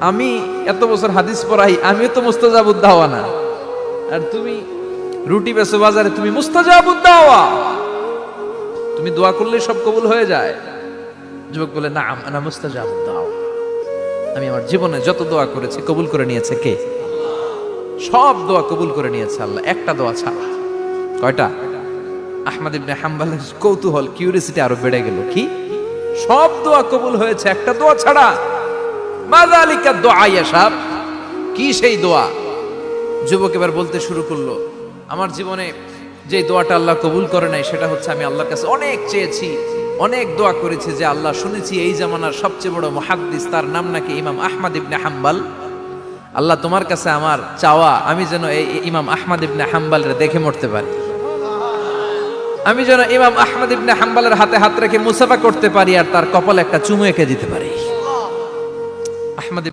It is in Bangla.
আমি এত বছর হাদিস পড়াই, আমিও তো মুস্তাজাবুদ দাওয়া না, আর তুমি রুটি বেচো বাজারে, তুমি মুস্তাজাবুদ দাওয়া, তুমি দোয়া করলে সব কবুল হয়ে যায়। যুবক বলে, না আনা মুস্তাজাবুদ দাওয়া, আমি আমার জীবনে যত দোয়া করেছি কবুল করে নিয়েছে কে? সব দোয়া কবুল করে নিয়েছে আল্লাহ, একটা দোয়া ছাড়া। কয়টা? আহমদ ইবনে হাম্বলের কৌতূহল, কিউরিয়াসিটি আরো বেড়ে গেল। কি? সব দোয়া কবুল হয়েছে, একটা দোয়া ছাড়া। মাযালিকা দোয়া ইয়া সাহেব, কি সেই দোয়া? যুবক এবার বলতে শুরু করলো, আমার জীবনে যে দোয়াটা আল্লাহ কবুল করে নাই সেটা হচ্ছে, আমি আল্লাহর কাছে অনেক চেয়েছি, অনেক দোয়া করেছি যে আল্লাহ, শুনেছি এই জামানার সবচেয়ে বড় মুহাদ্দিস, তার নাম নাকি ইমাম আহমদ ইবনে হাম্বল। আল্লাহ, তোমার কাছে আমার চাওয়া, আমি যেন এই ইমাম আহমদ ইবনে হাম্বলের দেখে মরতে পারি, আমি যেন ইমাম আহমদ ইবনে হাম্বলের হাতে হাত রেখে মুসাফা করতে পারি, আর তার কপালে একটা চুমু এঁকে দিতে পারি। আহমদ